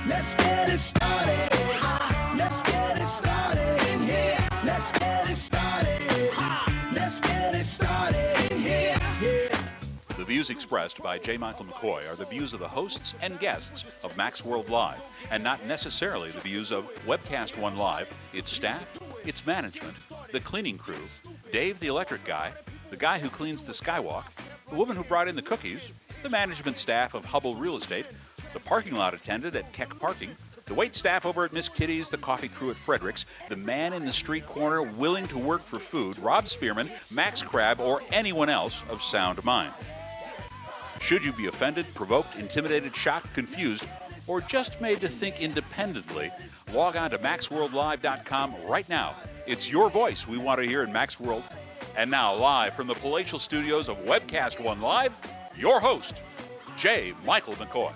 Let's get it started. Let's get it started in here. Let's get it started. Let's get it started in here. Yeah. The views expressed by J. Michael McCoy are the views of the hosts and guests of Max World Live, and not necessarily the views of Webcast One Live, its staff, its management, the cleaning crew, Dave the electric guy, the guy who cleans the skywalk, the woman who brought in the cookies, the management staff of Hubble Real Estate, the parking lot attendant at Keck Parking, the wait staff over at Miss Kitty's, the coffee crew at Frederick's, the man in the street corner willing to work for food, Rob Spearman, Max Crabb, or anyone else of sound mind. Should you be offended, provoked, intimidated, shocked, confused, or just made to think independently, log on to MaxWorldLive.com right now. It's your voice we want to hear in Max World. And now, live from the palatial studios of Webcast One Live, your host, J. Michael McCoy.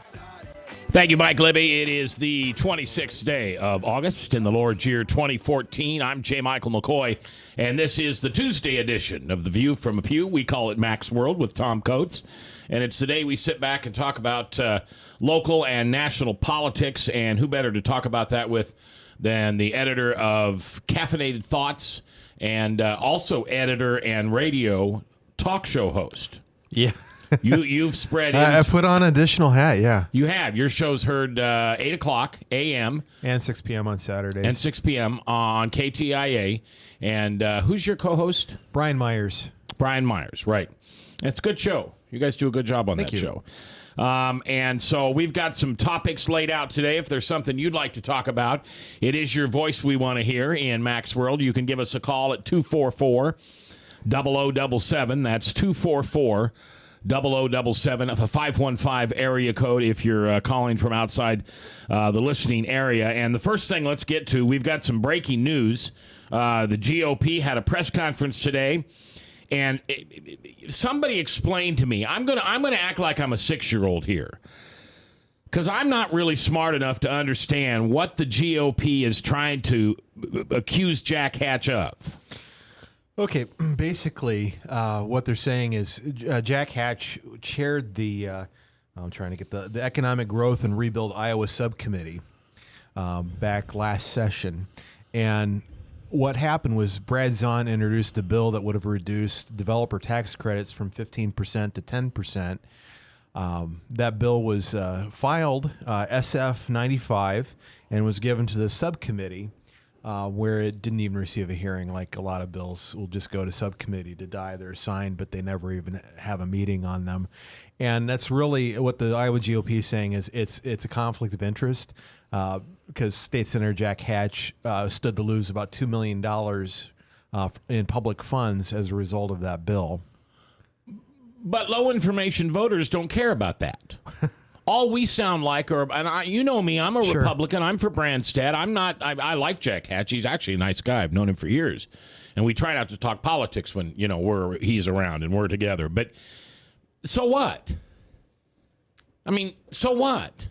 Thank you, Mike Libby. It is the 26th day of August in the Lord's year 2014. I'm J. Michael McCoy, and this is the Tuesday edition of The View from a Pew. We call it Max World with Tom Coates, and it's the day we sit back and talk about local and national politics, and who better to talk about that with than the editor of Caffeinated Thoughts and also editor and radio talk show host. Yeah. You've spread in. I put on an additional hat, yeah. You have. Your show's heard 8 o'clock a.m. And 6 p.m. on Saturdays. And 6 p.m. on KTIA. And who's your co-host? Brian Myers. Brian Myers, right. It's a good show. You guys do a good job on that show. And so we've got some topics laid out today. If there's something you'd like to talk about, it is your voice we want to hear in Max World. You can give us a call at 244-0077. That's 244 0077, a 515 area code if you're calling from outside the listening area. And the first thing let's get to, we've got some breaking news. The GOP had a press conference today, and somebody explained to me, I'm gonna act like I'm a 6-year-old here, because I'm not really smart enough to understand what the GOP is trying to accuse Jack Hatch of. Okay, basically, what they're saying is Jack Hatch chaired the, I'm trying to get the Economic Growth and Rebuild Iowa Subcommittee back last session. And what happened was Brad Zahn introduced a bill that would have reduced developer tax credits from 15% to 10%. That bill was filed SF 95 and was given to the subcommittee. Where it didn't even receive a hearing. Like a lot of bills will just go to subcommittee to die. They're signed, but they never even have a meeting on them. And that's really what the Iowa GOP is saying is it's a conflict of interest because State Senator Jack Hatch stood to lose about $2 million in public funds as a result of that bill. But low information voters don't care about that. All we sound like you know me, I'm a Sure. Republican. I'm for Branstad. I like Jack Hatch. He's actually a nice guy. I've known him for years. And we try not to talk politics when, he's around and we're together. But so what? I mean, so what?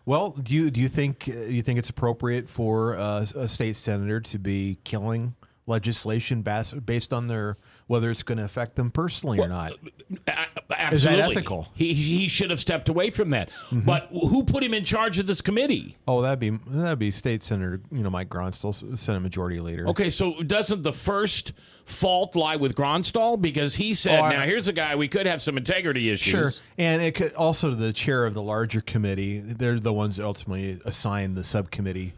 Well, do you think it's appropriate for a state senator to be killing legislation based on whether it's going to affect them personally or not? Absolutely. Is that ethical? He should have stepped away from that. Mm-hmm. But who put him in charge of this committee? Oh, that'd be State Senator Mike Gronstall, Senate Majority Leader. Okay, so doesn't the first fault lie with Gronstall? Because he said, now here's a guy, we could have some integrity issues. Sure, and it could also the chair of the larger committee. They're the ones that ultimately assign the subcommittee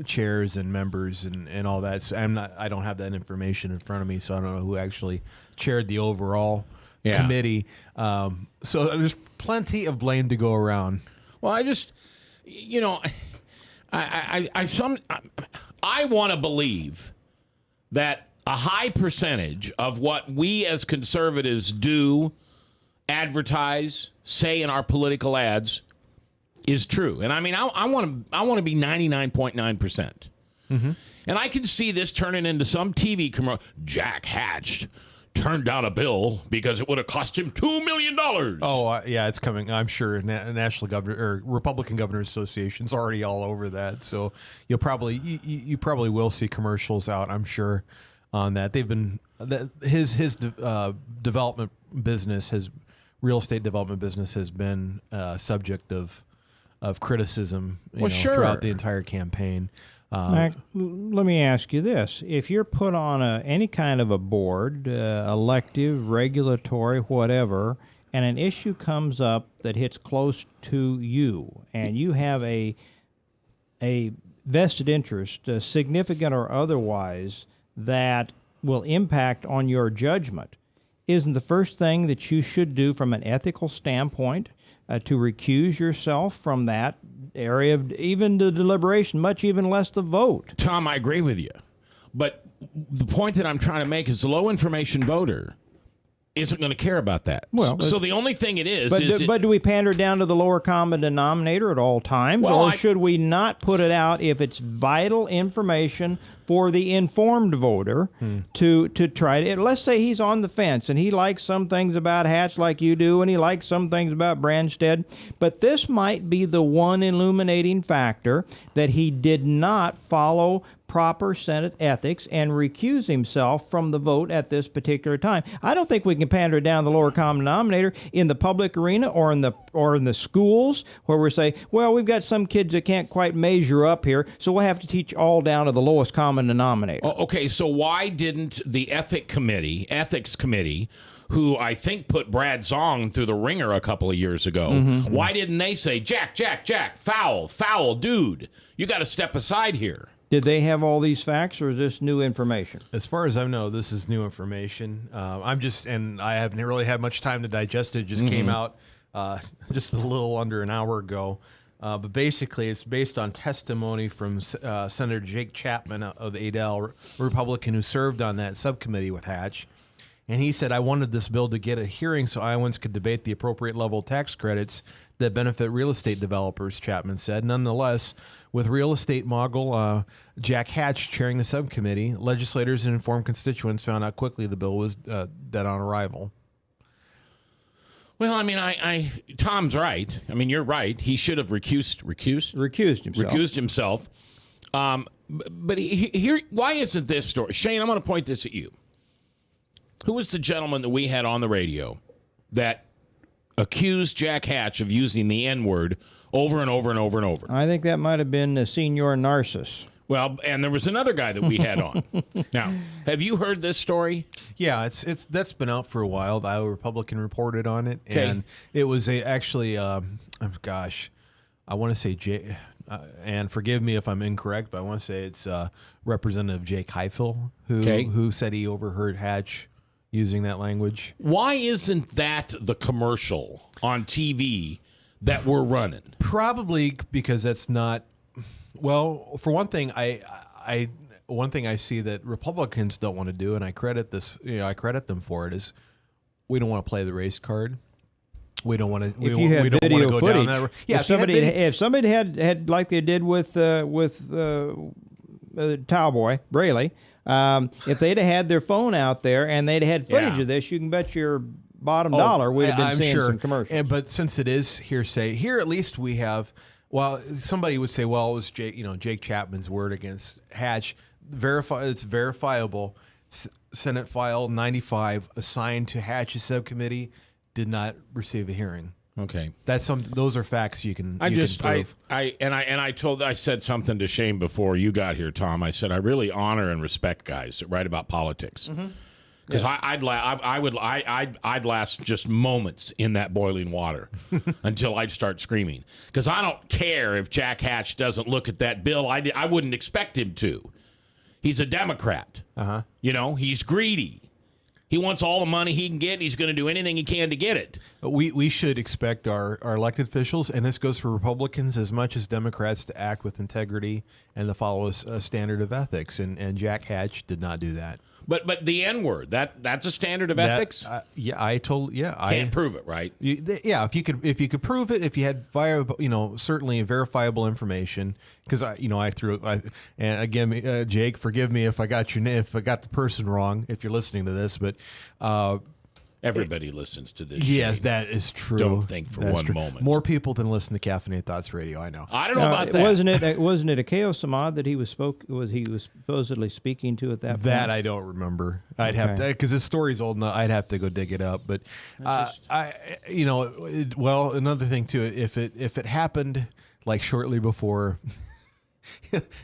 chairs and members and all that. So I don't have that information in front of me, so I don't know who actually chaired the overall committee. So there's plenty of blame to go around. Well, I just, I want to believe that a high percentage of what we as conservatives do, advertise, say in our political ads is true. And I mean, I want to be 99.9%. Mm-hmm. And I can see this turning into some TV commercial. Jack Hatch turned down a bill because it would have cost him $2 million. Oh, yeah, it's coming. I'm sure National Governor or Republican Governors Association's already all over that. So you probably will see commercials out, I'm sure, on that. They've been his development business, his real estate development business has been subject of of criticism Sure. throughout the entire campaign. Mac, let me ask you this. If you're put on any kind of a board, elective, regulatory, whatever, and an issue comes up that hits close to you, and you have a vested interest, significant or otherwise, that will impact on your judgment, isn't the first thing that you should do from an ethical standpoint to recuse yourself from that area of even the deliberation, much even less the vote? Tom, I agree with you. But the point that I'm trying to make is the low information voter isn't going to care about that. Well, so the only thing it is but do we pander down to the lower common denominator at all times, or should we not put it out if it's vital information for the informed voter to try to? Let's say he's on the fence and he likes some things about Hatch like you do, and he likes some things about Branstad, but this might be the one illuminating factor that he did not follow proper Senate ethics and recuse himself from the vote at this particular time. I don't think we can pander down the lower common denominator in the public arena or in the schools where we say, well, we've got some kids that can't quite measure up here, so we'll have to teach all down to the lowest common denominator. Okay, so why didn't the ethics committee, who I think put Brad Zong through the ringer a couple of years ago, why didn't they say, Jack, foul, dude, you got to step aside here? Did they have all these facts, or is this new information? As far as I know, this is new information. And I haven't really had much time to digest it. It just came out just a little under an hour ago. But basically, it's based on testimony from Senator Jake Chapman of the Adel, Republican, who served on that subcommittee with Hatch. And he said, I wanted this bill to get a hearing so Iowans could debate the appropriate level tax credits that benefit real estate developers, Chapman said. Nonetheless, with real estate mogul Jack Hatch chairing the subcommittee, legislators and informed constituents found out quickly the bill was dead on arrival. Well, I mean, Tom's right. I mean, you're right. He should have recused himself. But here, why isn't this story? Shane, I'm going to point this at you. Who was the gentleman that we had on the radio that accused Jack Hatch of using the N-word over and over and over and over? I think that might have been Senior Narcissus. Well, and there was another guy that we had on. Now, have you heard this story? Yeah, that's been out for a while. The Iowa Republican reported on it, Okay. and it was I want to say and forgive me if I'm incorrect, but I want to say it's Representative Jake Heifel who said he overheard Hatch using that language. Why isn't that the commercial on TV that we're running? Probably because that's not. Well, for one thing, I see that Republicans don't want to do, and I credit them for it, is we don't want to play the race card. We don't want to. If you have video footage, yeah. If somebody had like they did with Towboy Braley, if they'd have had their phone out there and they'd had footage of this, you can bet your bottom dollar we'd have been seeing some commercials. But since it is hearsay, here at least we have. Well, somebody would say, well, it was Jake Chapman's word against Hatch. It's verifiable. Senate File 95 assigned to Hatch's subcommittee did not receive a hearing. Okay, those are facts you can. I prove. I said something to Shane before you got here, Tom. I said I really honor and respect guys that write about politics. Because I'd last just moments in that boiling water until I'd start screaming. Because I don't care if Jack Hatch doesn't look at that bill. I wouldn't expect him to. He's a Democrat. He's greedy. He wants all the money he can get, and he's going to do anything he can to get it. We should expect our elected officials, and this goes for Republicans as much as Democrats, to act with integrity and to follow a standard of ethics. And Jack Hatch did not do that. But the N-word, that's a standard of ethics? Can't prove it, right? If you could prove it, if you had certainly verifiable information, because and again, Jake, forgive me if I got the person wrong, if you're listening to this, but everybody listens to this. Yes, Shane. that is true. Don't think for one moment. More people than listen to Caffeinated Thoughts Radio. I know. I don't know about that. Wasn't it a Akeo Samad that he was supposedly speaking to at that point? That I don't remember. I'd have to, because his story's old enough. I'd have to go dig it up. But another thing too, if it happened like shortly before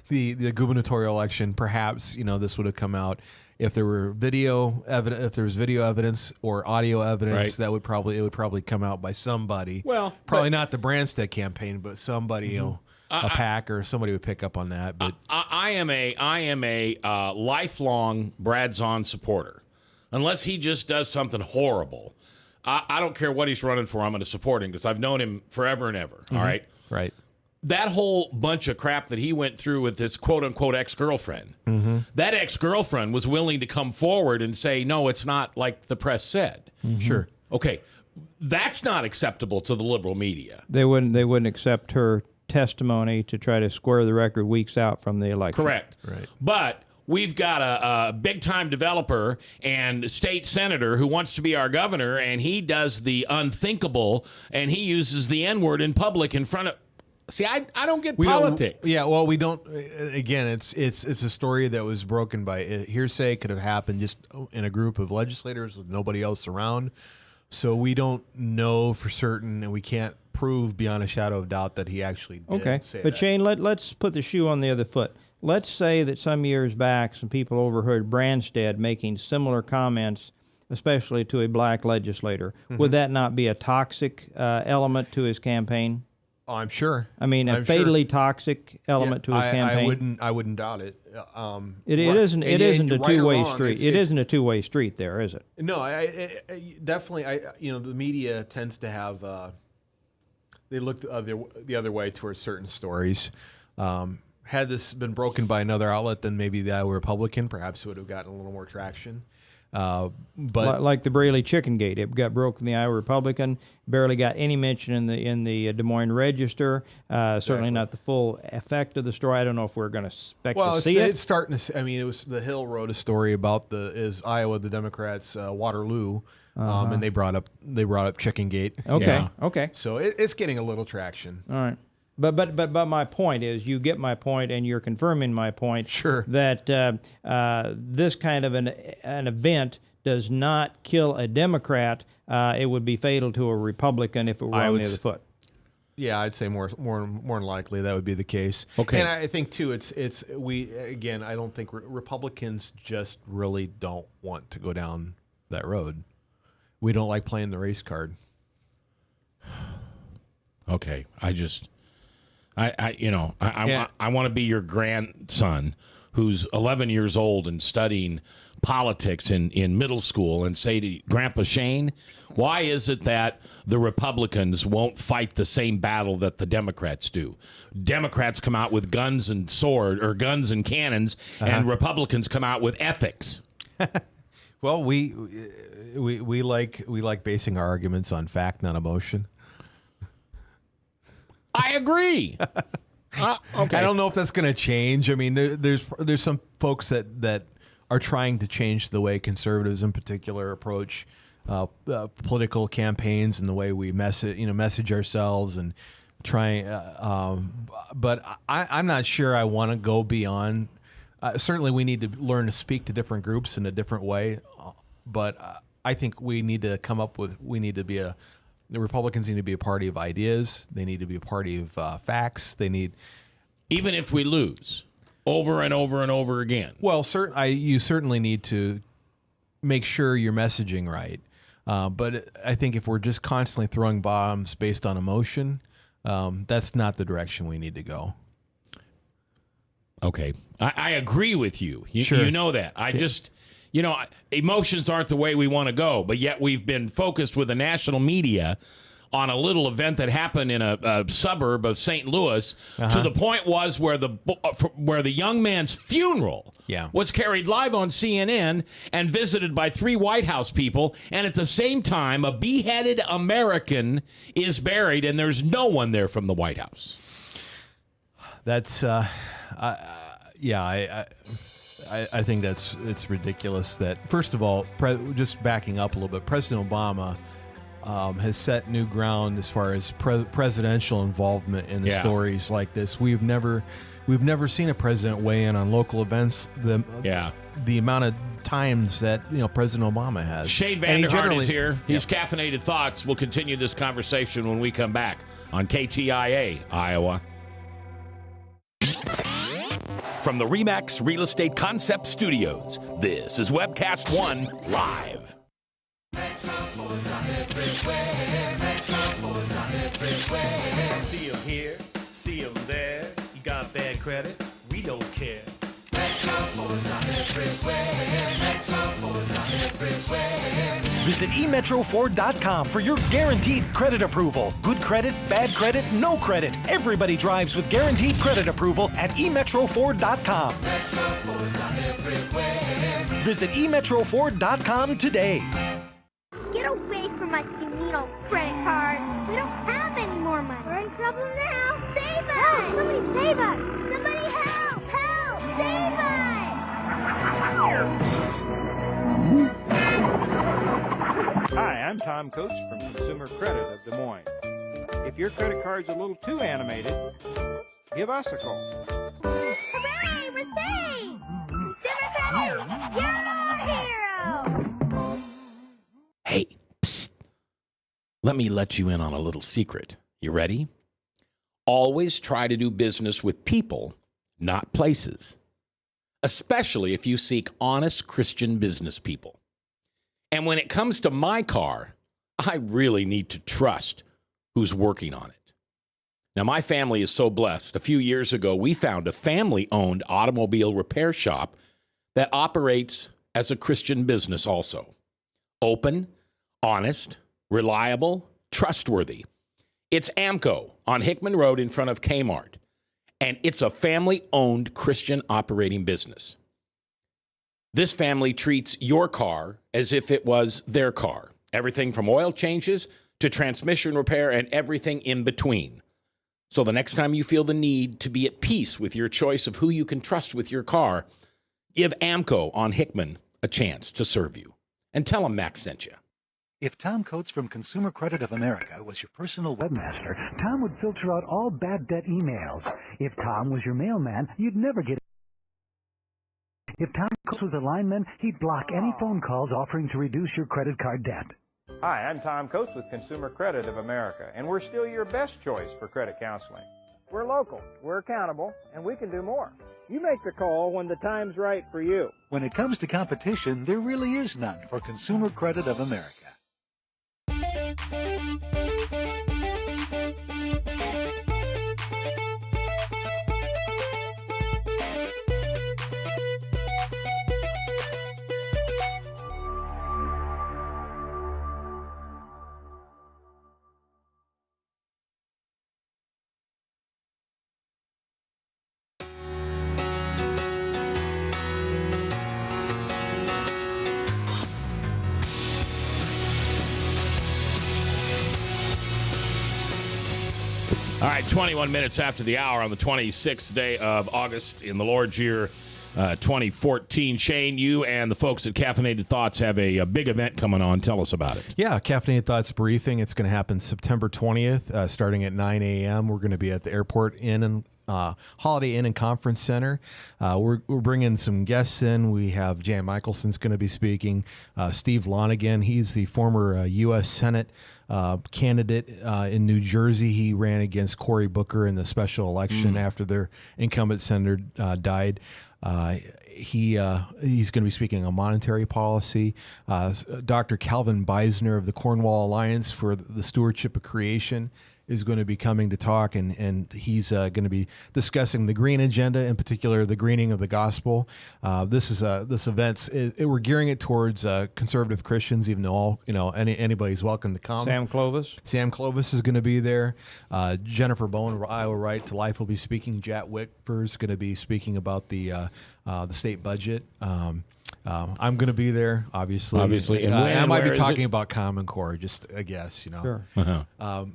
the gubernatorial election, perhaps this would have come out. If there were video evidence, if there was video evidence or audio evidence, Right. it would probably come out by somebody. Well, probably not the Branstad campaign, but somebody, a PAC or somebody would pick up on that. But I am a lifelong Brad Zahn supporter. Unless he just does something horrible, I don't care what he's running for. I'm going to support him because I've known him forever and ever. All right. right. That whole bunch of crap that he went through with his quote-unquote ex-girlfriend, that ex-girlfriend was willing to come forward and say, no, it's not like the press said. Sure. Okay, that's not acceptable to the liberal media. They wouldn't accept her testimony to try to square the record weeks out from the election. Correct. Right. But we've got a big-time developer and state senator who wants to be our governor, and he does the unthinkable, and he uses the N-word in public in front of... See, I don't get politics. Well, we don't. Again, it's a story that was broken by hearsay. Could have happened just in a group of legislators with nobody else around. So we don't know for certain, and we can't prove beyond a shadow of doubt that he actually did say but that. Shane, let's put the shoe on the other foot. Let's say that some years back, some people overheard Branstad making similar comments, especially to a black legislator. Would that not be a toxic element to his campaign? Oh, I'm sure. I mean, a fatally toxic element to his campaign. I wouldn't doubt it. It isn't a two-way street. It It's isn't a two-way street there, is it? No, I definitely. The media tends to have. They look the other way towards certain stories. Had this been broken by another outlet, then maybe the Iowa Republican perhaps would have gotten a little more traction. But Like the Braley Chicken Gate, it got broke in the Iowa Republican. Barely got any mention in the Des Moines Register. Certainly not the full effect of the story. I don't know if we're going to expect to see it. It's starting to. I mean, it was the Hill wrote a story about Iowa, the Democrats' Waterloo, and they brought up Chicken Gate. Okay, Yeah. okay, So it's getting a little traction. all right. But my point is, you get my point, and you're confirming my point. Sure. That this kind of an event does not kill a Democrat. It would be fatal to a Republican if it were on the other foot. Yeah, I'd say more than likely that would be the case. Okay. And I think too, I don't think Republicans just really don't want to go down that road. We don't like playing the race card. Okay, I want to be your grandson who's 11 years old and studying politics in middle school and say to Grandpa Shane, why is it that the Republicans won't fight the same battle that the Democrats do? Democrats come out with guns and guns and cannons, and Republicans come out with ethics. Well, we like basing our arguments on fact, not emotion. I agree. Okay. I don't know if that's going to change. I mean, there's some folks that are trying to change the way conservatives, in particular, approach political campaigns and the way we message ourselves and try. But I'm not sure I want to go beyond. Certainly, we need to learn to speak to different groups in a different way. But I think we need to come up with. The Republicans need to be a party of ideas. They need to be a party of facts. They need, even if we lose over and over and over again. Well, you certainly need to make sure you're messaging right. But I think if we're just constantly throwing bombs based on emotion, that's not the direction we need to go. Okay, I agree with you. Sure. You know that. Emotions aren't the way we want to go, but yet we've been focused with the national media on a little event that happened in a suburb of St. Louis to the point was where the young man's funeral was carried live on CNN and visited by 3 White House people, and at the same time a beheaded American is buried and there's no one there from the White House. That's I think it's ridiculous that, first of all, just backing up a little bit, President Obama has set new ground as far as presidential involvement in the stories like this. We've never seen a president weigh in on local events. The amount of times that President Obama has. Shane Vander is here. He's Caffeinated Thoughts. We'll continue this conversation when we come back on KTIA, Iowa. From the RE/MAX Real Estate Concept Studios, this is Webcast One Live. See them here, see them there. You got bad credit, we don't care. Visit emetroford.com for your guaranteed credit approval. Good credit, bad credit, no credit. Everybody drives with guaranteed credit approval at emetroford.com. Visit emetroford.com today. Get away from us, you neat old credit card. We don't have any more money. We're in trouble now. Save us! Help! Somebody save us! Somebody help! Help! Save us! Hi, I'm Tom Coates from Consumer Credit of Des Moines. If your credit card's a little too animated, give us a call. Hooray! We're saved! Consumer Credit, you're our hero! Hey, psst. Let me let you in on a little secret. You ready? Always try to do business with people, not places. Especially if you seek honest Christian business people. And when it comes to my car, I really need to trust who's working on it. Now, my family is so blessed. A few years ago, we found a family-owned automobile repair shop that operates as a Christian business also. Open, honest, reliable, trustworthy. It's AMCO on Hickman Road in front of Kmart. And it's a family-owned Christian operating business. This family treats your car as if it was their car. Everything from oil changes to transmission repair and everything in between. So the next time you feel the need to be at peace with your choice of who you can trust with your car, give AMCO on Hickman a chance to serve you. And tell them Max sent you. If Tom Coates from Consumer Credit of America was your personal webmaster, Tom would filter out all bad debt emails. If Tom was your mailman, you'd never get. If Tom Coates was a lineman, he'd block any phone calls offering to reduce your credit card debt. Hi, I'm Tom Coates with Consumer Credit of America, and we're still your best choice for credit counseling. We're local, we're accountable, and we can do more. You make the call when the time's right for you. When it comes to competition, there really is none for Consumer Credit of America. All right, 21 minutes after the hour on the 26th day of August in the Lord's year 2014. Shane, you and the folks at Caffeinated Thoughts have a big event coming on. Tell us about it. Yeah, Caffeinated Thoughts briefing. It's going to happen September 20th, starting at 9 a.m. We're going to be at the Airport Inn and Holiday Inn and Conference Center. We're bringing some guests in. We have Jan Michelson's going to be speaking. Steve Lonigan, he's the former U.S. Senate candidate in New Jersey. He ran against Cory Booker in the special election after their incumbent senator died. He's going to be speaking on monetary policy. Dr. Calvin Beisner of the Cornwall Alliance for the Stewardship of Creation is going to be coming to talk, and he's going to be discussing the green agenda, in particular the greening of the gospel. This event's we're gearing it towards conservative Christians, even though anybody's welcome to come. Sam Clovis is going to be there. Jennifer Bowen of Iowa Right to Life will be speaking. Jack Whitford's going to be speaking about the state budget. I'm going to be there, obviously. And I might be talking about Common Core, just a guess, Sure.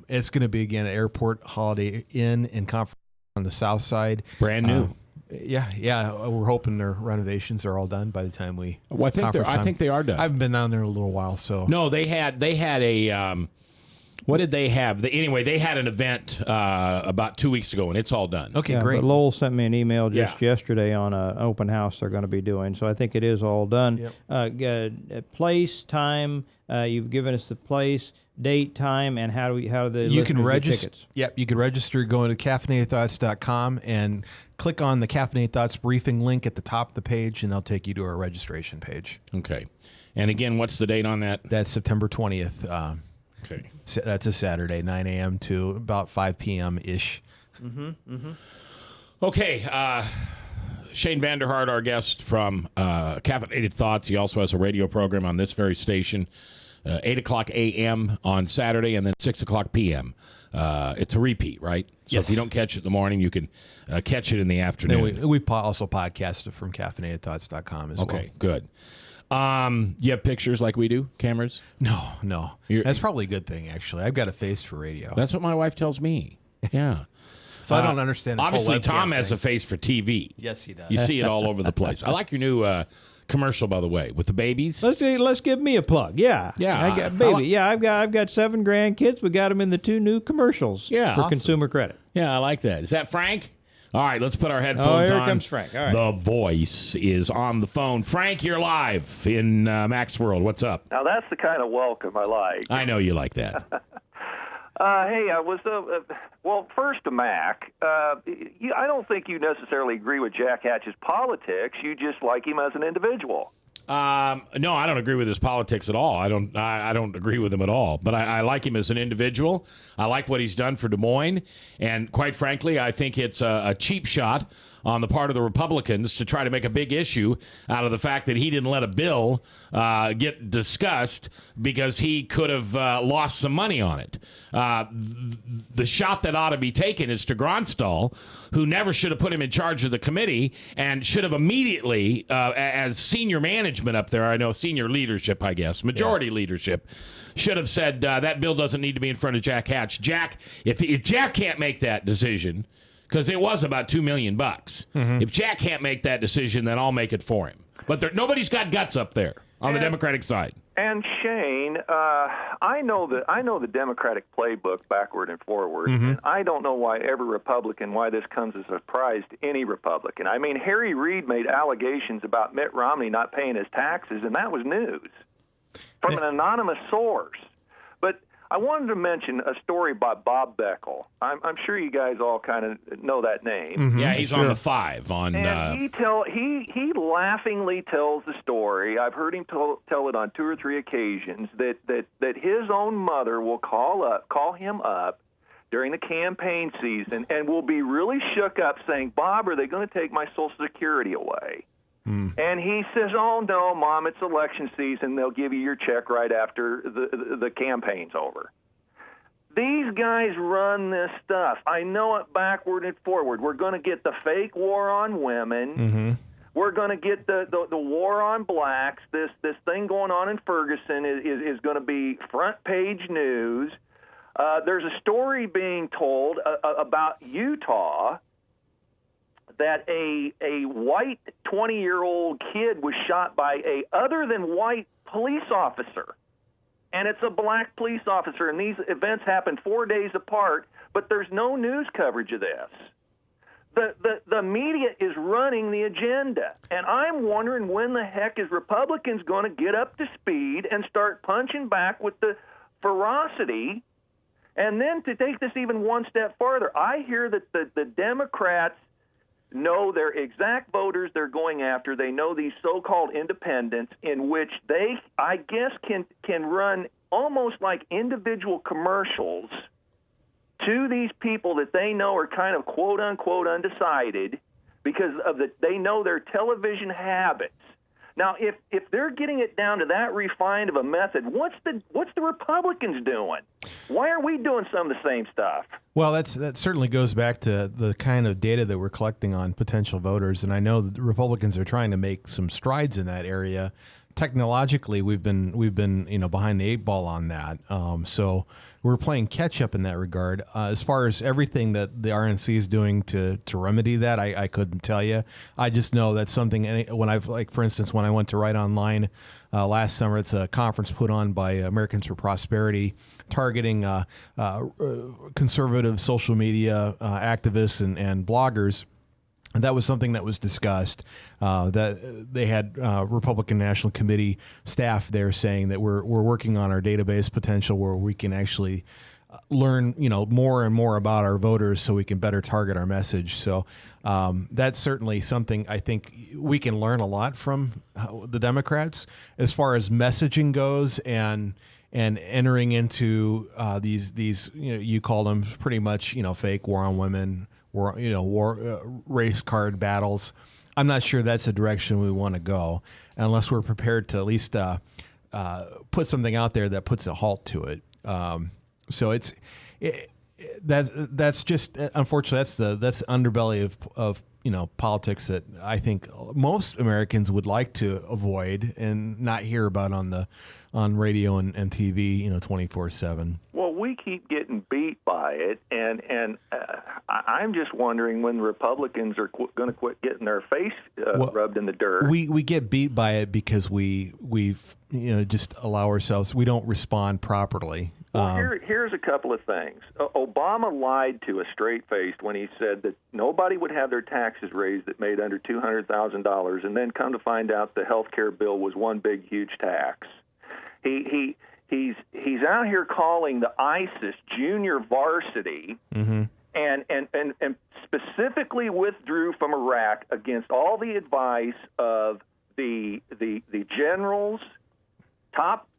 It's going to be, again, at Airport Holiday Inn and Conference on the south side. Brand new. Yeah. We're hoping their renovations are all done by the time we. Well, I think they are done. I haven't been down there in a little while, so. No, they had a. What did they have? Anyway, they had an event about 2 weeks ago, and it's all done. Okay, great. But Lowell sent me an email just yesterday on an open house they're going to be doing, so I think it is all done. Yep. Place, time. You've given us the place, date, time, and how do the you can register tickets? Yep, you can register going to caffeinatedthoughts.com and click on the Caffeinated Thoughts briefing link at the top of the page, and they'll take you to our registration page. Okay. And again, what's the date on that? That's September 20th. Okay. That's a Saturday, 9 a.m. to about 5 p.m. ish. Okay. Shane Vander, our guest from Caffeinated Thoughts. He also has a radio program on this very station, 8 o'clock a.m. on Saturday, and then 6 o'clock p.m. It's a repeat, right? So yes. If you don't catch it in the morning, you can catch it in the afternoon. And we also podcast it from caffeinatedthoughts.com as well. Okay, good. You have pictures like we do? Cameras? No. That's probably a good thing, actually. I've got a face for radio. That's what my wife tells me. Yeah. So I don't understand this obviously, whole Tom webcam has thing. a face for TV. Yes, he does. You see it all over the place. I like your new commercial, by the way, with the babies. Let's give me a plug. Yeah. I got baby. I've got 7 grandkids. We got them in the 2 new commercials. Yeah. For Awesome. Consumer Credit. Yeah, I like that. Is that Frank? All right, let's put our headphones on. Here comes Frank. All right. The voice is on the phone. Frank, you're live in Max World. What's up? Now, that's the kind of welcome I like. I know you like that. Hey, I was, well, first to Mac. I don't think you necessarily agree with Jack Hatch's politics. You just like him as an individual. No, I don't agree with his politics at all. I don't agree with him at all. But I like him as an individual. I like what he's done for Des Moines. And quite frankly, I think it's a cheap shot on the part of the Republicans to try to make a big issue out of the fact that he didn't let a bill get discussed because he could have lost some money on it. The shot that ought to be taken is to Gronstal, who never should have put him in charge of the committee and should have immediately, as senior management up there, I know senior leadership, I guess, majority leadership, should have said that bill doesn't need to be in front of Jack Hatch. Jack, if Jack can't make that decision, because it was about $2 million. If Jack can't make that decision, then I'll make it for him. But nobody's got guts up there on the Democratic side. And Shane, I know the Democratic playbook backward and forward. And I don't know why this comes as a surprise to any Republican. I mean, Harry Reid made allegations about Mitt Romney not paying his taxes, and that was news from an anonymous source. But I wanted to mention a story by Bob Beckel. I'm sure you guys all kind of know that name. Yeah, he's on the 5 on. And he laughingly tells the story. I've heard him tell it on 2 or 3 occasions that his own mother will call him up during the campaign season and will be really shook up, saying, "Bob, are they going to take my Social Security away?" And he says, "Oh, no, Mom, it's election season. They'll give you your check right after the campaign's over." These guys run this stuff. I know it backward and forward. We're going to get the fake war on women. We're going to get the war on blacks. This thing going on in Ferguson is going to be front page news. There's a story being told about Utah that a white 20-year-old kid was shot by a other than white police officer, and it's a black police officer, and these events happen 4 days apart, but there's no news coverage of this. The media is running the agenda, and I'm wondering when the heck is Republicans going to get up to speed and start punching back with the ferocity. And then to take this even one step farther, I hear that the Democrats know their exact voters they're going after. They know these so-called independents in which they, I guess, can run almost like individual commercials to these people that they know are kind of quote-unquote undecided because of they know their television habits. Now, if they're getting it down to that refined of a method, what's the Republicans doing? Why are we doing some of the same stuff? Well, that certainly goes back to the kind of data that we're collecting on potential voters, and I know that the Republicans are trying to make some strides in that area technologically we've been behind the 8 ball on that. So we're playing catch up in that regard. As far as everything that the RNC is doing to remedy that, I couldn't tell you. I just know that's something. For instance, when I went to Right Online last summer, it's a conference put on by Americans for Prosperity, targeting conservative social media activists and bloggers. And that was something that was discussed. That they had Republican National Committee staff there saying that we're working on our database potential where we can actually learn more and more about our voters so we can better target our message. So that's certainly something I think we can learn a lot from the Democrats as far as messaging goes and entering into these you call them pretty much fake war on women. Race card battles. I'm not sure that's the direction we want to go unless we're prepared to at least put something out there that puts a halt to it. So that's just unfortunately that's the underbelly of politics that I think most Americans would like to avoid and not hear about on radio and TV 24/7. Well, we keep getting beat by it, and I'm just wondering when the Republicans are going to quit getting their face rubbed in the dirt. We get beat by it because we've just allow ourselves. We don't respond properly. Well, here's a couple of things. Obama lied to us straight-faced when he said that nobody would have their taxes raised that made under $200,000, and then come to find out the health care bill was one big, huge tax. He's out here calling the ISIS junior varsity, mm-hmm. and specifically withdrew from Iraq against all the advice of the generals, top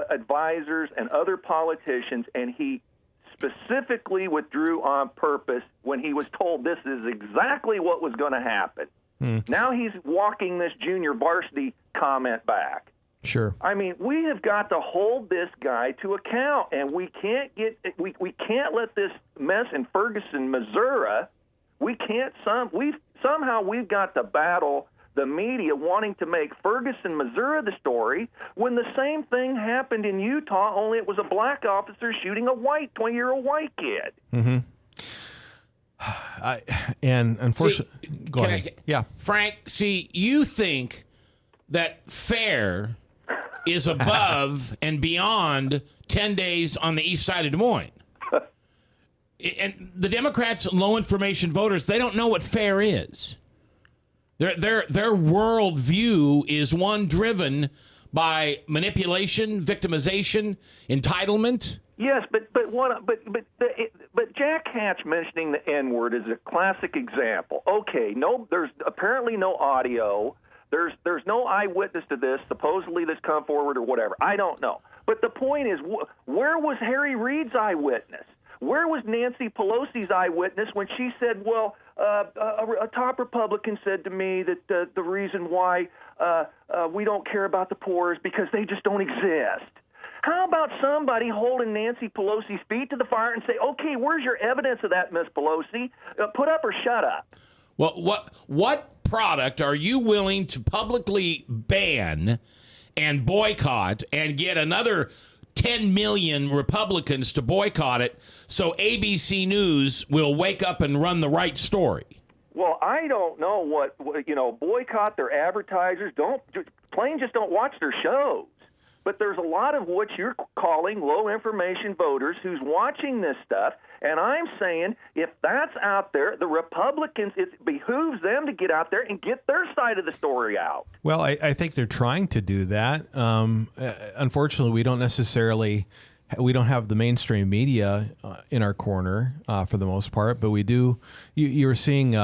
advisors, and other politicians, and he specifically withdrew on purpose when he was told this is exactly what was going to happen. Now he's walking this junior varsity comment back. Sure. I mean, we have got to hold this guy to account, and we can't let this mess in Ferguson, Missouri. We've got to battle the media wanting to make Ferguson, Missouri the story when the same thing happened in Utah, only it was a black officer shooting a 20-year-old white kid. Mm-hmm. And unfortunately, go ahead. Yeah. Frank, you think that fair is above and beyond 10 days on the east side of Des Moines. And the Democrats, low information voters, they don't know what fair is. Their worldview is one driven by manipulation, victimization, entitlement. Yes, but Jack Hatch mentioning the N-word is a classic example. Okay, there's apparently no audio. There's no eyewitness to this, supposedly that's come forward or whatever. I don't know. But the point is, where was Harry Reid's eyewitness? Where was Nancy Pelosi's eyewitness when she said, well, a top Republican said to me that the reason why we don't care about the poor is because they just don't exist? How about somebody holding Nancy Pelosi's feet to the fire and say, okay, where's your evidence of that, Miss Pelosi? Put up or shut up. Well, what product are you willing to publicly ban and boycott and get another 10 million Republicans to boycott it so ABC News will wake up and run the right story? Well, I don't know what boycott their advertisers. Plain just don't watch their shows. But there's a lot of what you're calling low information voters who's watching this stuff. And I'm saying if that's out there, the Republicans, it behooves them to get out there and get their side of the story out. Well, I think they're trying to do that. Unfortunately, we don't have the mainstream media in our corner for the most part, but we do. You're seeing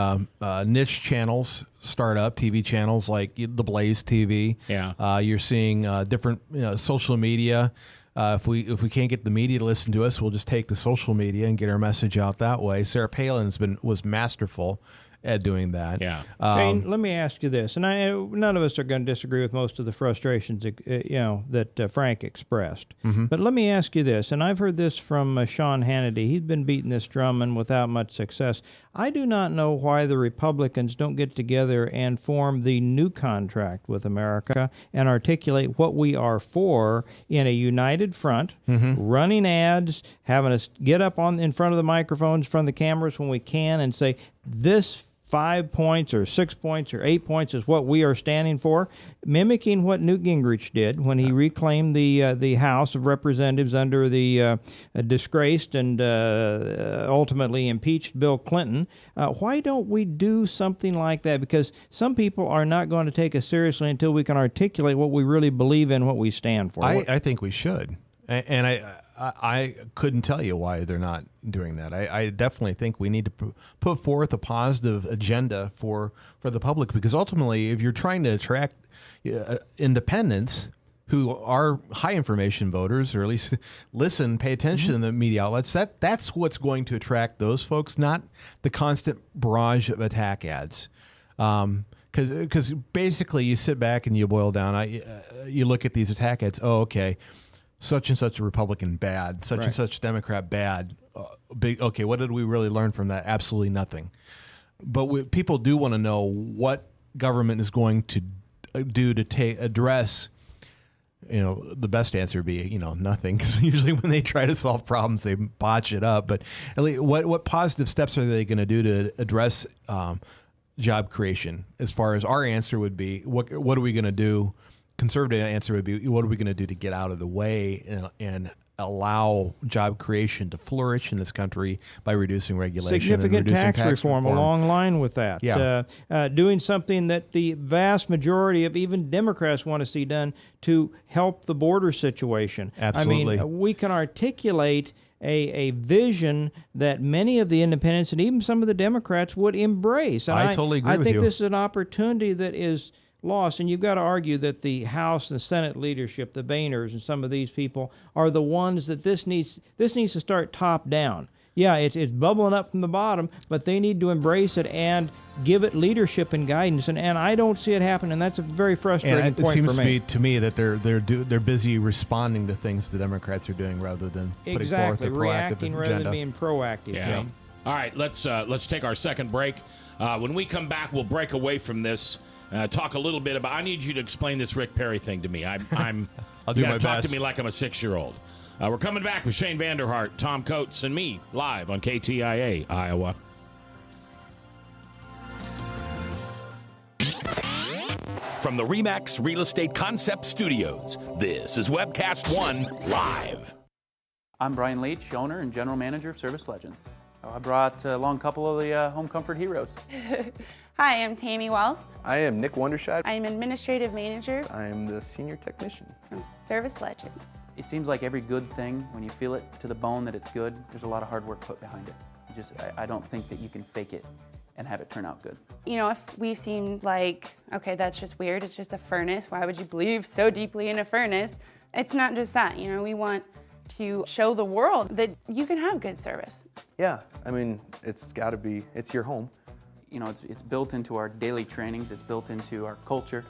niche channels start up, TV channels like the Blaze TV. Yeah. You're seeing different social media. If we can't get the media to listen to us, we'll just take the social media and get our message out that way. Sarah Palin was masterful at doing that. Yeah. Shane, let me ask you this, and none of us are going to disagree with most of the frustrations, that Frank expressed. But let me ask you this, and I've heard this from Sean Hannity. He's been beating this drum and without much success. I do not know why the Republicans don't get together and form the new contract with America and articulate what we are for in a united front, running ads, having us get up in front of the microphones, in front of the cameras when we can, and say, this 5 points or 6 points or 8 points is what we are standing for, mimicking what Newt Gingrich did when he reclaimed the House of Representatives under the disgraced and ultimately impeached Bill Clinton. Why don't we do something like that? Because some people are not going to take us seriously until we can articulate what we really believe in, what we stand for. I think we should. And I couldn't tell you why they're not doing that. I definitely think we need to put forth a positive agenda for the public, because ultimately, if you're trying to attract independents who are high information voters, or at least pay attention to the media outlets, that's what's going to attract those folks, not the constant barrage of attack ads. Because basically you sit back and you boil down, you look at these attack ads, okay, such and such a Republican bad, such and such Democrat bad. Big. Okay, what did we really learn from that? Absolutely nothing. But people do want to know what government is going to do to address. The best answer would be nothing, because usually when they try to solve problems, they botch it up. But at least what positive steps are they going to do to address job creation? As far as our answer would be, what are we going to do? Conservative answer would be, what are we going to do to get out of the way and allow job creation to flourish in this country by reducing regulation, significant and reducing tax reform along line with that. Yeah. Doing something that the vast majority of even Democrats want to see done to help the border situation. Absolutely. I mean, we can articulate a vision that many of the independents and even some of the Democrats would embrace. And I totally agree with you. I think this is an opportunity that is lost, and you've got to argue that the House and Senate leadership, the Boehners and some of these people, are the ones that this needs to start top down. Yeah, it's bubbling up from the bottom, but they need to embrace it and give it leadership and guidance, and I don't see it happen, and that's a very frustrating point for me. It seems to me that they're busy responding to things the Democrats are doing rather than putting forth a proactive reacting agenda. rather than being proactive. Yeah. All right, let's take our second break. When we come back, we'll break away from this. Talk a little bit about. I need you to explain this Rick Perry thing to me. I'm I'll do my talk best. to me like I'm a 6-year-old. We're coming back with Shane Vander, Hart, Tom Coates, and me live on KTIA Iowa. From the RE/MAX Real Estate Concept Studios, this is Webcast One Live. I'm Brian Leach, owner and general manager of Service Legends. I brought along a couple of the home comfort heroes. Hi, I'm Tammy Wells. I am Nick Wondershide. I am administrative manager. I am the senior technician from Service Legends. It seems like every good thing, when you feel it to the bone that it's good, there's a lot of hard work put behind it. I don't think that you can fake it and have it turn out good. If we seem like, okay, that's just weird, it's just a furnace, why would you believe so deeply in a furnace? It's not just that, we want to show the world that you can have good service. Yeah, it's got to be, it's your home. It's built into our daily trainings, it's built into our culture,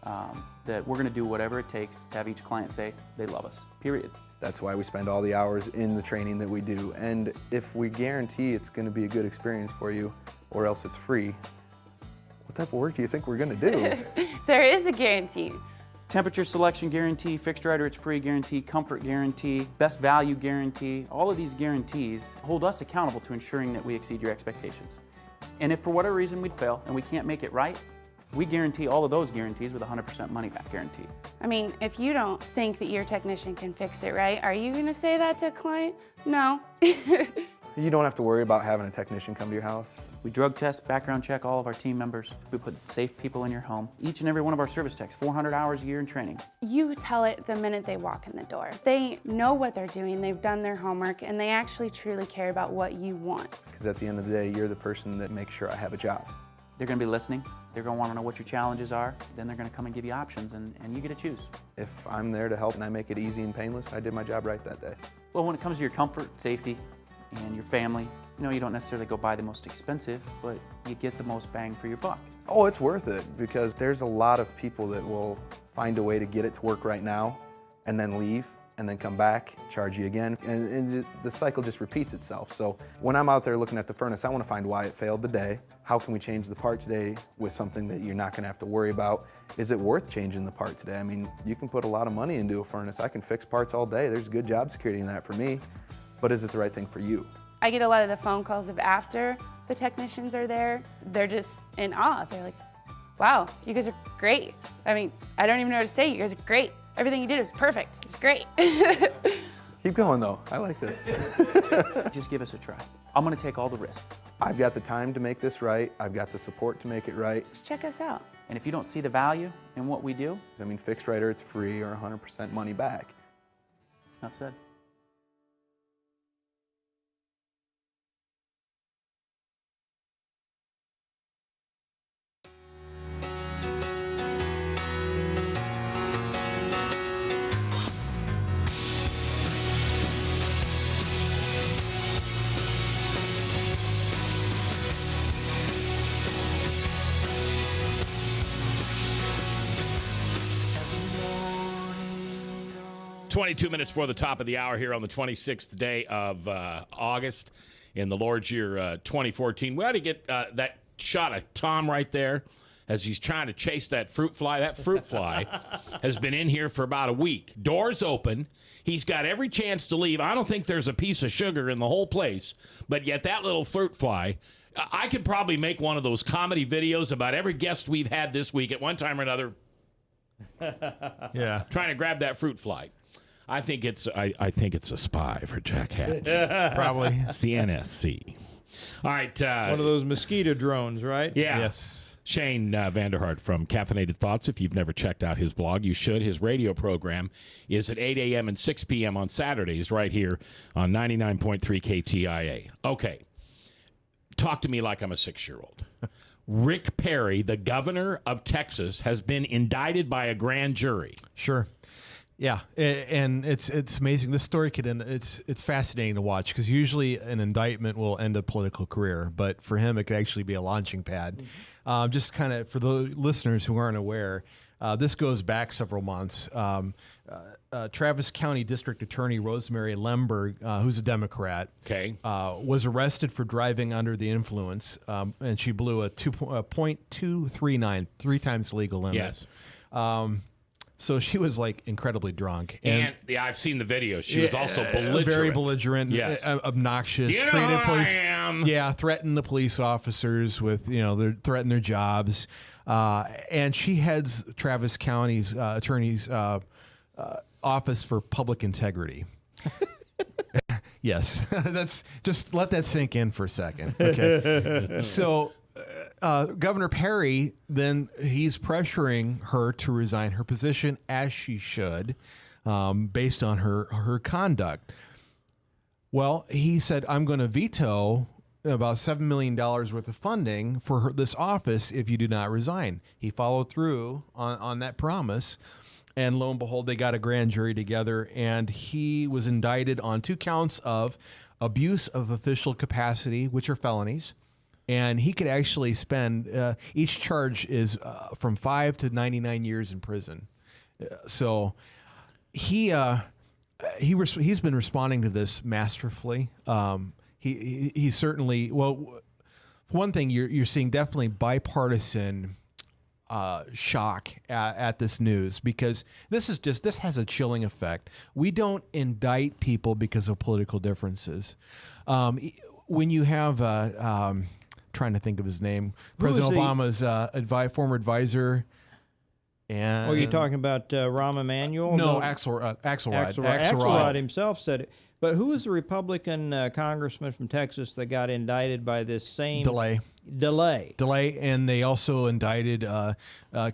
that we're going to do whatever it takes to have each client say they love us, period. That's why we spend all the hours in the training that we do. And if we guarantee it's going to be a good experience for you, or else it's free, what type of work do you think we're going to do? There is a guarantee. Temperature selection guarantee, fixed right or it's free guarantee, comfort guarantee, best value guarantee. All of these guarantees hold us accountable to ensuring that we exceed your expectations. And if for whatever reason we'd fail and we can't make it right, we guarantee all of those guarantees with a 100% money back guarantee. If you don't think that your technician can fix it right, are you going to say that to a client? No. You don't have to worry about having a technician come to your house. We drug test, background check all of our team members. We put safe people in your home. Each and every one of our service techs, 400 hours a year in training. You tell it the minute they walk in the door. They know what they're doing, they've done their homework, and they actually truly care about what you want. Because at the end of the day, you're the person that makes sure I have a job. They're going to be listening. They're going to want to know what your challenges are. Then they're going to come and give you options, and you get to choose. If I'm there to help and I make it easy and painless, I did my job right that day. Well, when it comes to your comfort, safety, and your family, You don't necessarily go buy the most expensive, but you get the most bang for your buck. Oh, it's worth it because there's a lot of people that will find a way to get it to work right now and then leave and then come back, charge you again, and the cycle just repeats itself. So when I'm out there looking at the furnace, I want to find why it failed today. How can we change the part today with something that you're not going to have to worry about? Is it worth changing the part today? I mean, you can put a lot of money into a furnace. I can fix parts all day. There's good job security in that for me, but is it the right thing for you? I get a lot of the phone calls of after the technicians are there. They're just in awe. They're like, wow, you guys are great. I mean, I don't even know what to say. You guys are great. Everything you did was perfect. It was great. Keep going though, I like this. Just give us a try. I'm gonna take all the risk. I've got the time to make this right. I've got the support to make it right. Just check us out. And if you don't see the value in what we do, I mean, fixed right or it's free or 100% money back. enough said. It's 22 minutes before the top of the hour here on the 26th day of August in the Lord's year 2014. We ought to get that shot of Tom right there as he's trying to chase that fruit fly. That fruit fly has been in here for about a week. Doors open. He's got every chance to leave. I don't think there's a piece of sugar in the whole place, but yet that little fruit fly, I could probably make one of those comedy videos about every guest we've had this week at one time or another. Yeah. Trying to grab that fruit fly. I think it's a spy for Jack Hatch. Probably. It's the NSC. All right. One of those mosquito drones, right? Yeah. Yes. Shane Vander from Caffeinated Thoughts. If you've never checked out his blog, you should. His radio program is at 8 a.m. and 6 p.m. on Saturdays right here on 99.3 KTIA. Okay. Talk to me like I'm a 6-year-old. Rick Perry, the governor of Texas, has been indicted by a grand jury. Sure. Yeah, and it's amazing. This story could end. It's fascinating to watch because usually an indictment will end a political career, but for him it could actually be a launching pad. Just kind of for the listeners who aren't aware, this goes back several months. Travis County District Attorney Rosemary Lemberg, who's a Democrat, was arrested for driving under the influence, and she blew a 0.239, 3 times the legal limit. Yes. So she was like incredibly drunk, and I've seen the video. She was also belligerent, very belligerent, yes, obnoxious. You know Treated who police, I am. Yeah, threatened the police officers with threatened their jobs, and she heads Travis County's attorney's office for public integrity. Yes, that's just let that sink in for a second. Okay, so. Governor Perry, then he's pressuring her to resign her position, as she should, based on her conduct. Well, he said, I'm going to veto about $7 million worth of funding for this office if you do not resign. He followed through on that promise. And lo and behold, they got a grand jury together, and he was indicted on 2 counts of abuse of official capacity, which are felonies. And he could actually spend, each charge is from 5 to 99 years in prison. So he's been responding to this masterfully. He certainly, well, one thing you're seeing definitely bipartisan shock at this news, because this has a chilling effect. We don't indict people because of political differences. When you have trying to think of his name, President Obama's former advisor. And you're talking about Rahm Emanuel? No, Axelrod. Axelrod himself said it. But who was the Republican congressman from Texas that got indicted by this same delay? And they also indicted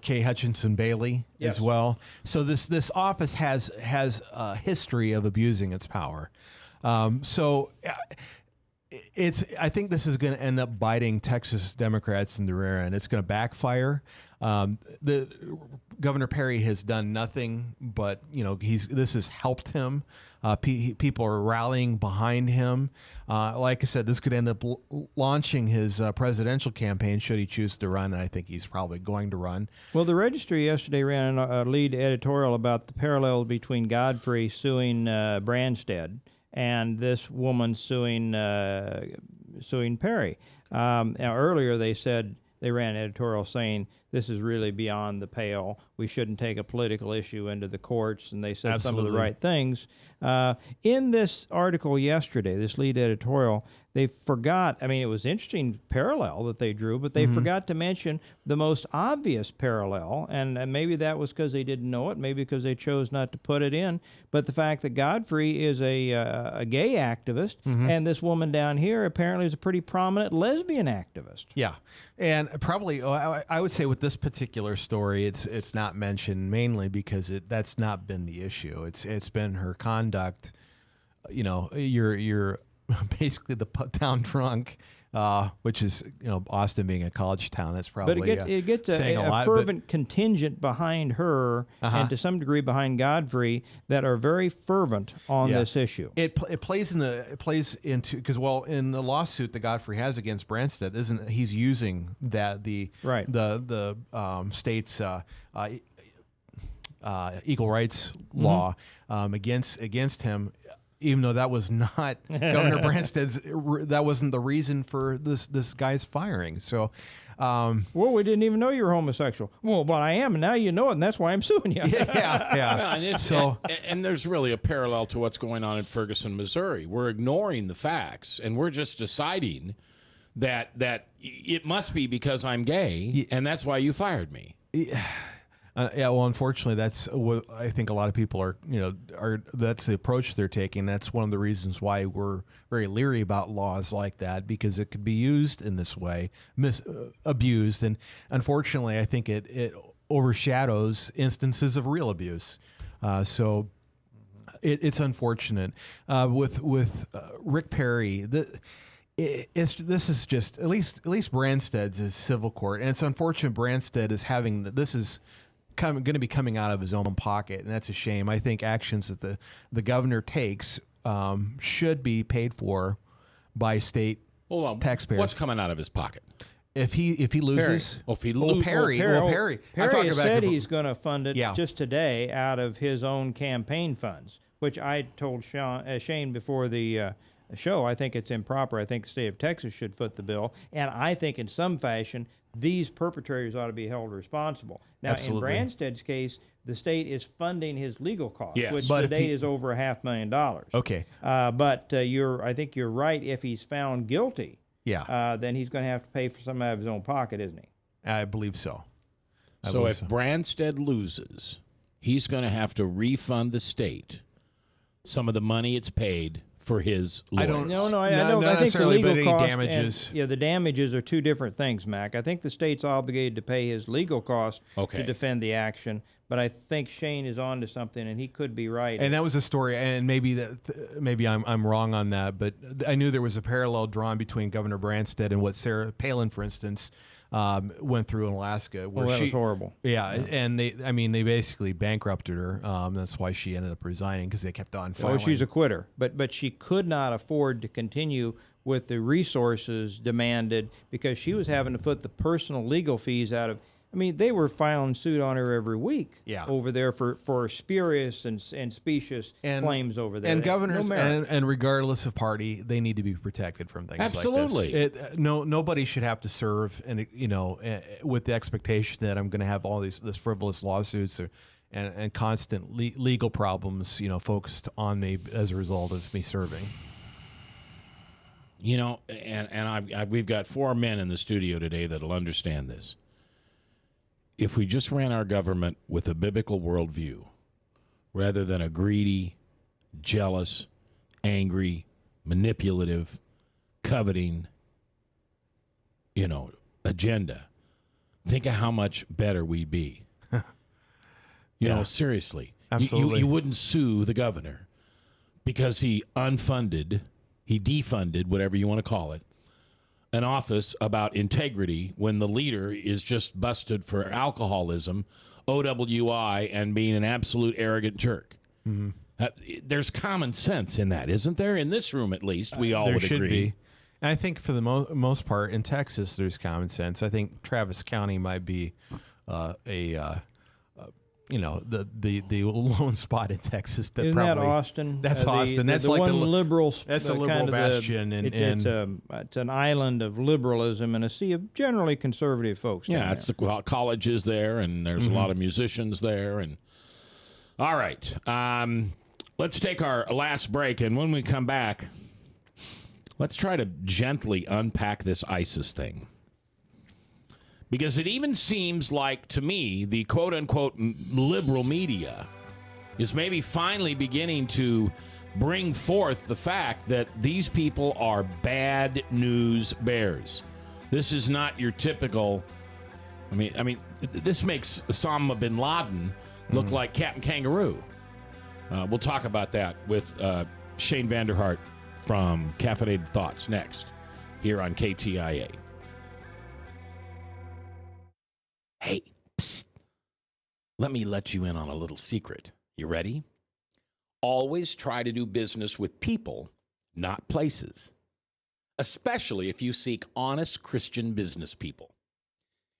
Kay Hutchinson Bailey as well. So this office has a history of abusing its power. I think this is going to end up biting Texas Democrats in the rear end. It's going to backfire. The Governor Perry has done nothing, but this has helped him. People are rallying behind him. Like I said, this could end up launching his presidential campaign should he choose to run. And I think he's probably going to run. Well, the Registry yesterday ran a lead editorial about the parallels between Godfrey suing Branstad and this woman suing Perry. Now, earlier they said they ran an editorial saying this is really beyond the pale. We shouldn't take a political issue into the courts, and they said some of the right things. In this article yesterday, this lead editorial, they forgot, it was an interesting parallel that they drew, but they forgot to mention the most obvious parallel, and maybe that was because they didn't know it, maybe because they chose not to put it in, but the fact that Godfrey is a gay activist, and this woman down here apparently is a pretty prominent lesbian activist. Yeah, and probably, I would say with this particular story, it's not mentioned mainly because that's not been the issue. It's been her conduct. You're basically the town drunk, which is Austin being a college town. That's probably but it gets a fervent contingent behind her and to some degree behind Godfrey that are very fervent on this issue. It plays into because in the lawsuit that Godfrey has against Branstad, he's using that the state's equal rights law against him. Even though that was not Governor Branstad's, that wasn't the reason for this guy's firing. So, well, we didn't even know you were homosexual. Well, but I am, and now you know it, and that's why I'm suing you. Yeah. And there's really a parallel to what's going on in Ferguson, Missouri. We're ignoring the facts, and we're just deciding that it must be because I'm gay, and that's why you fired me. Well, unfortunately, that's what I think a lot of people are that's the approach they're taking. That's one of the reasons why we're very leery about laws like that, because it could be used in this way, abused. And unfortunately, I think it overshadows instances of real abuse. So it's unfortunate. With Rick Perry, this is just at least Branstad's is civil court, and it's unfortunate Branstad is having this is going to be coming out of his own pocket, and that's a shame. I think actions that the governor takes should be paid for by state taxpayers. What's coming out of his pocket? If he loses, Perry Perry said he's going to fund it just today out of his own campaign funds, which I told Shane before the show. I think it's improper. I think the state of Texas should foot the bill, and I think in some fashion these perpetrators ought to be held responsible. Now, Absolutely. in Branstad's case, the state is funding his legal costs, Yes. which But to if date is over $500,000. Okay. But I think you're right. If he's found guilty, Yeah. then he's going to have to pay for some out of his own pocket, isn't he? I believe so. So if Branstad loses, he's going to have to refund the state some of the money it's paid for his lawyer. I don't know. I think the legal cost damages. The damages are two different things, Mac. I think the state's obligated to pay his legal cost to defend the action, but I think Shane is on to something, and he could be right. And that was a story, and maybe I'm wrong on that, but I knew there was a parallel drawn between Governor Branstad and what Sarah Palin, for instance, went through in Alaska. Where that was horrible. Yeah, and they basically bankrupted her. That's why she ended up resigning, because they kept on filing. Oh, she's a quitter, but she could not afford to continue with the resources demanded because she was having to put the personal legal fees out of. I mean, they were filing suit on her every week over there for spurious and specious claims over there. And governors, and regardless of party, they need to be protected from things Absolutely. like this. Nobody should have to serve, and with the expectation that I'm going to have all this frivolous lawsuits and constant legal problems, focused on me as a result of me serving. We've got four men in the studio today that'll understand this. If we just ran our government with a biblical worldview, rather than a greedy, jealous, angry, manipulative, coveting, agenda, think of how much better we'd be. Seriously. Absolutely. You wouldn't sue the governor because he unfunded he defunded, whatever you want to call it, an office about integrity when the leader is just busted for alcoholism, OWI, and being an absolute arrogant jerk. Mm-hmm. There's common sense in that, isn't there? In this room, at least, we all there would should agree. Be. And I think for the most part in Texas, there's common sense. I think Travis County might be the lone spot in Texas. Isn't that Austin? That's Austin. That's the like one liberal. That's a liberal bastion, it's an island of liberalism and a sea of generally conservative folks. Yeah, it's the colleges there, and there's a lot of musicians there. And all right, let's take our last break, and when we come back, let's try to gently unpack this ISIS thing. Because it even seems like, to me, the quote-unquote liberal media is maybe finally beginning to bring forth the fact that these people are bad news bears. This is not your typical... I mean, this makes Osama bin Laden look like Captain Kangaroo. We'll talk about that with Shane Vander Hart from Caffeinated Thoughts next here on KTIA. Hey, psst. Let me let you in on a little secret. You ready? Always try to do business with people, not places. Especially if you seek honest Christian business people.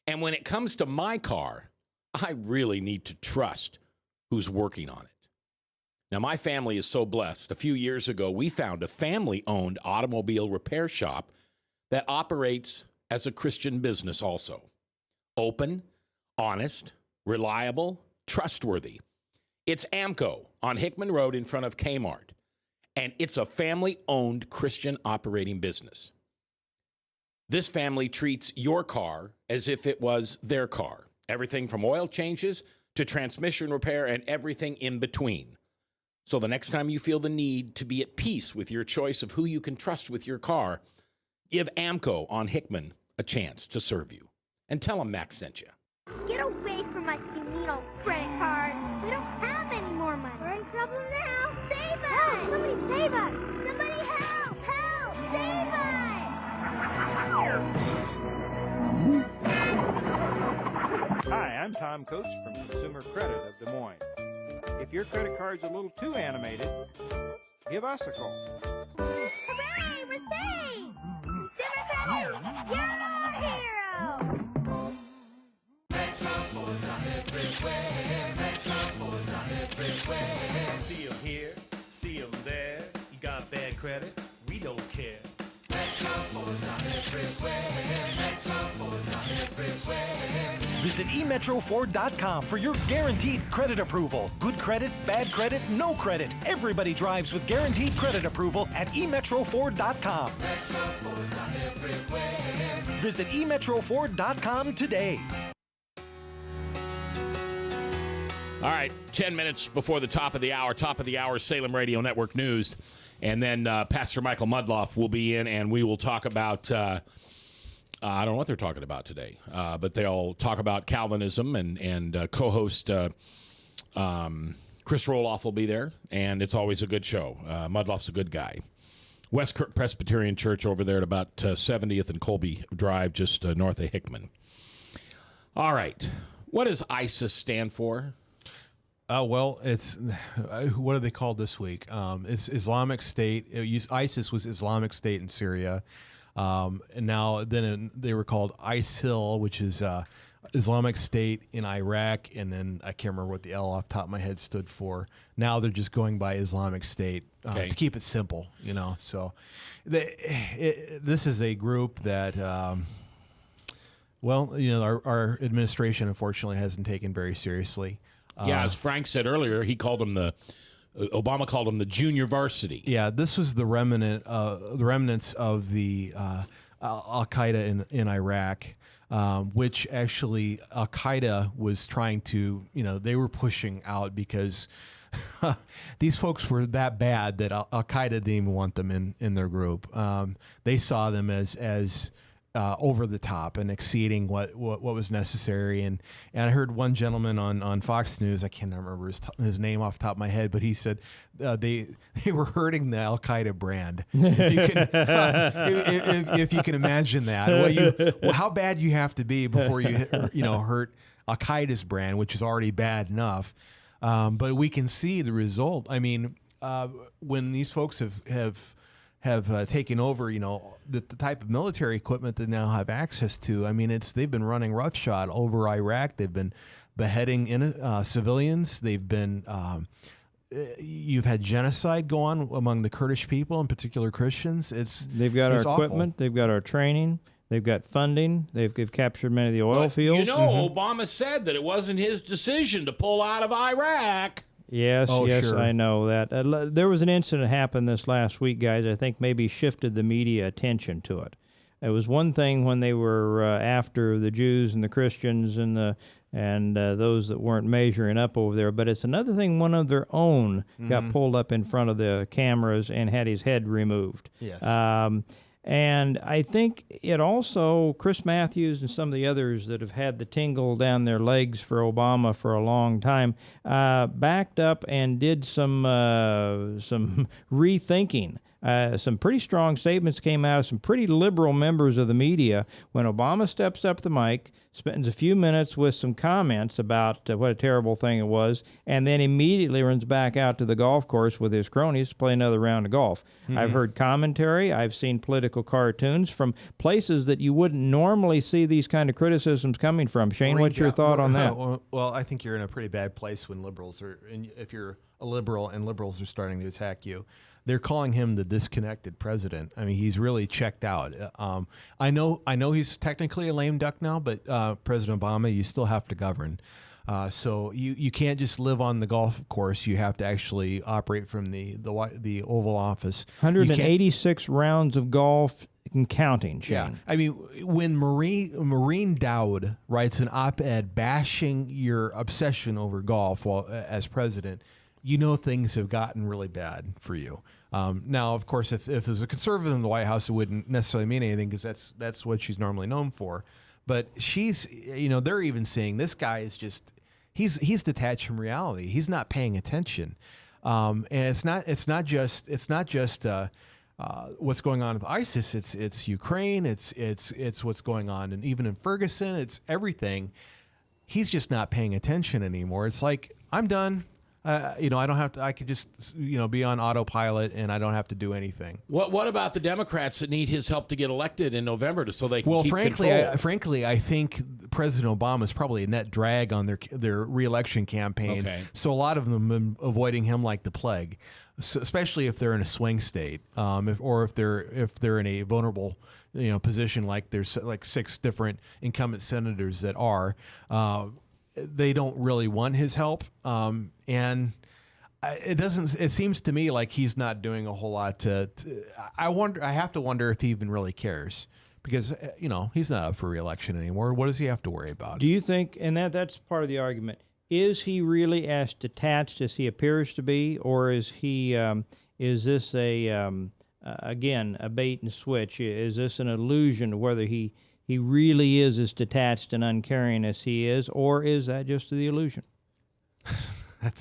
And when it comes to my car, I really need to trust who's working on it. Now, my family is so blessed. A few years ago, we found a family-owned automobile repair shop that operates as a Christian business also. Open, honest, reliable, trustworthy. It's AMCO on Hickman Road in front of Kmart, and it's a family-owned Christian operating business. This family treats your car as if it was their car. Everything from oil changes to transmission repair and everything in between. So the next time you feel the need to be at peace with your choice of who you can trust with your car, give AMCO on Hickman a chance to serve you. And tell them Max sent you. Get away from my Sumito credit card. We don't have any more money. We're in trouble now. Save us! Help! Somebody save us! Somebody help! Help! Save us! Hi, I'm Tom Coates from Consumer Credit of Des Moines. If your credit card's a little too animated, give us a call. Hooray! We're saved! Consumer Credit, you're our hero! Metro Ford's on everywhere. Metro Ford's on everywhere. See 'em here, see 'em there. You got bad credit? We don't care. Metro Ford's on everywhere. Metro Ford's on everywhere. Visit emetroford.com for your guaranteed credit approval. Good credit, bad credit, no credit. Everybody drives with guaranteed credit approval at emetroford.com. Metro Ford's on everywhere. Visit emetroford.com today. All right, 10 minutes before the top of the hour, Salem Radio Network News. And then Pastor Michael Mudloff will be in, and we will talk about, I don't know what they're talking about today, but they'll talk about Calvinism, and co-host Chris Roloff will be there, and it's always a good show. Mudloff's a good guy. West Kirk Presbyterian Church over there at about 70th and Colby Drive, just north of Hickman. All right, what does ISIS stand for? Well, it's what are they called this week? It's Islamic State. ISIS was Islamic State in Syria, and now they were called ISIL, which is Islamic State in Iraq, and then I can't remember what the L off the top of my head stood for. Now they're just going by Islamic State to keep it simple, you know. So this is a group that. Well, you know, our administration unfortunately hasn't taken very seriously. Yeah, as Frank said earlier, Obama called them the junior varsity. Yeah, this was the remnants of the Al Qaeda in Iraq, which actually Al Qaeda was trying to, you know, they were pushing out because these folks were that bad that Al Qaeda didn't even want them in their group. They saw them as over the top and exceeding what was necessary. And I heard one gentleman on Fox News, I can't remember his name off the top of my head, but he said they were hurting the Al Qaeda brand. If you can imagine that, how bad you have to be before you hurt Al Qaeda's brand, which is already bad enough. But we can see the result. I mean, when these folks have taken over, the type of military equipment they now have access to. I mean, they've been running roughshod over Iraq. They've been beheading civilians. They've been you've had genocide go on among the Kurdish people, in particular Christians. They've got our awful. equipment. They've got our training. They've got funding. They've captured many of the oil fields. Obama said that it wasn't his decision to pull out of Iraq. Yes, sure. I know that. There was an incident happened this last week, guys. I think maybe shifted the media attention to it. It was one thing when they were after the Jews and the Christians and those that weren't measuring up over there, but it's another thing. One of their own got pulled up in front of the cameras and had his head removed. Yes. And I think it also, Chris Matthews and some of the others that have had the tingle down their legs for Obama for a long time, backed up and did some rethinking. Some pretty strong statements came out of some pretty liberal members of the media when Obama steps up the mic, spends a few minutes with some comments about what a terrible thing it was, and then immediately runs back out to the golf course with his cronies to play another round of golf. I've heard commentary. I've seen political cartoons from places that you wouldn't normally see these kind of criticisms coming from. Shane, what's your thought on that? Well, I think you're in a pretty bad place when liberals are, and if you're a liberal and liberals are starting to attack you. They're calling him the disconnected president. I mean, he's really checked out. I know he's technically a lame duck now, but President Obama, you still have to govern. So you can't just live on the golf course. You have to actually operate from the Oval Office. 186 rounds of golf and counting, Shane. Yeah. I mean, when Maureen Dowd writes an op-ed bashing your obsession over golf as president, things have gotten really bad for you. Now, of course, if there's a conservative in the White House, it wouldn't necessarily mean anything because that's what she's normally known for. But she's, they're even saying this guy is just, he's detached from reality. He's not paying attention. And it's not just what's going on with ISIS. It's Ukraine. It's what's going on, and even in Ferguson, it's everything. He's just not paying attention anymore. It's like, I'm done. I don't have to. I could just, be on autopilot, and I don't have to do anything. What about the Democrats that need his help to get elected in November, so they can keep control? Frankly, I think President Obama is probably a net drag on their reelection campaign. Okay. So a lot of them have been avoiding him like the plague, especially if they're in a swing state, if they're in a vulnerable position, like there's like 6 different incumbent senators that are. They don't really want his help, and it seems to me like he's not doing a whole lot I have to wonder if he even really cares, because he's not up for re-election anymore. What does he have to worry about? Do you think, and that's part of the argument, is he really as detached as he appears to be, or is he is this again a bait and switch? Is this an illusion of whether he really is as detached and uncaring as he is, or is that just the illusion?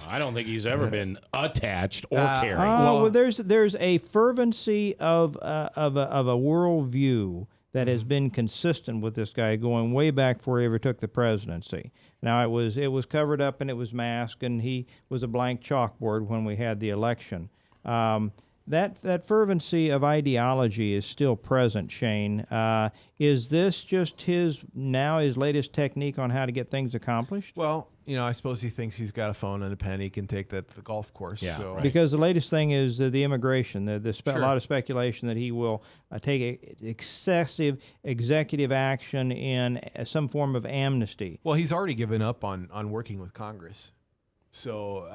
I don't think he's ever been attached or caring. Well, there's a fervency of a worldview that has been consistent with this guy going way back before he ever took the presidency. Now, it was covered up and it was masked, and he was a blank chalkboard when we had the election. That fervency of ideology is still present, Shane. Is this just his latest technique on how to get things accomplished? Well, I suppose he thinks he's got a phone and a pen. He can take that to the golf course. Yeah, so. right. Because the latest thing is the immigration. Sure. A lot of speculation that he will take excessive executive action in some form of amnesty. Well, he's already given up on working with Congress. So,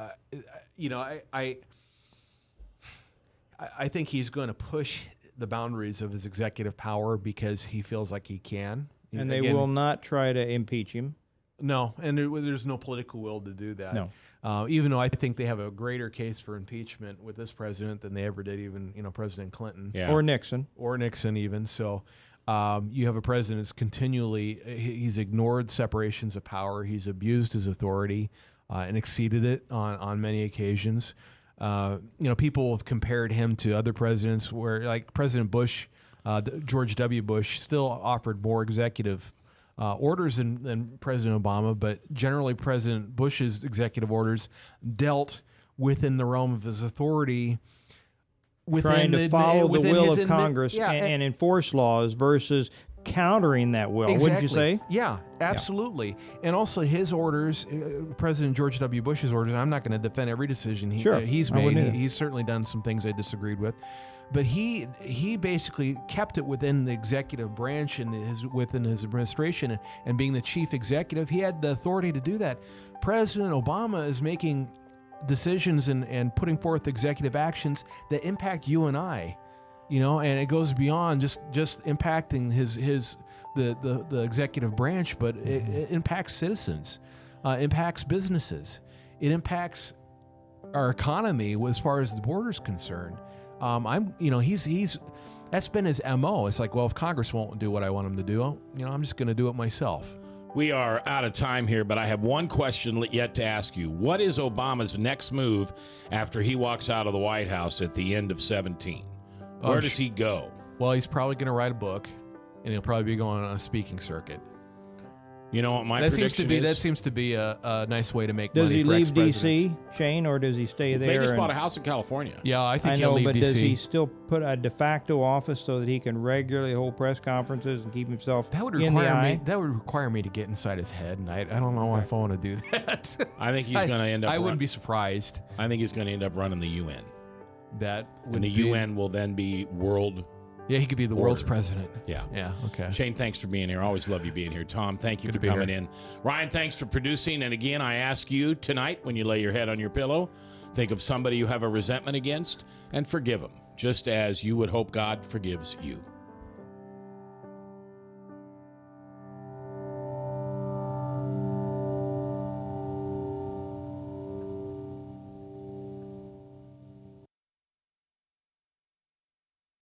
I think he's going to push the boundaries of his executive power because he feels like he can. And they will not try to impeach him. No, and there's no political will to do that. No. Even though I think they have a greater case for impeachment with this president than they ever did even, President Clinton. Yeah. Or Nixon. Or Nixon even. So You have a president that's continually, he's ignored separations of power. He's abused his authority and exceeded it on many occasions. People have compared him to other presidents where, like President Bush, George W. Bush, still offered more executive orders than President Obama, but generally President Bush's executive orders dealt within the realm of his authority, trying to follow the will of Congress and enforce laws versus countering that will. Exactly. Wouldn't you say? Yeah, absolutely. Yeah. And also his orders, President George W. Bush's orders, I'm not going to defend every decision he's made. He's certainly done some things I disagreed with. But he basically kept it within the executive branch and within his administration, and being the chief executive, he had the authority to do that. President Obama is making decisions and putting forth executive actions that impact you and I, and it goes beyond just impacting the executive branch, but it impacts citizens, impacts businesses, it impacts our economy as far as the border's concerned. He's that's been his MO. It's like, well, if Congress won't do what I want them to do, I'm just going to do it myself. We are out of time here, but I have one question yet to ask you. What is Obama's next move after he walks out of the White House at the end of 2017? Where does he go? Well, he's probably going to write a book, and he'll probably be going on a speaking circuit. You know what my prediction is? That seems to be a nice way to make money. Does he leave D.C., Shane, or does he stay there? They just bought a house in California. Yeah, I think he'll leave D.C. But does he still put a de facto office so that he can regularly hold press conferences and keep himself in the eye? That would require me to get inside his head, and I don't know if I want to do that. I think he's going to end up... I wouldn't be surprised. I think he's going to end up running the UN. That would and the UN will then be world... Yeah, he could be the world's president. Yeah. Okay. Shane, thanks for being here. Always love you being here. Tom, thank you for coming in. Ryan, thanks for producing. And again, I ask you tonight, when you lay your head on your pillow, think of somebody you have a resentment against and forgive them, just as you would hope God forgives you.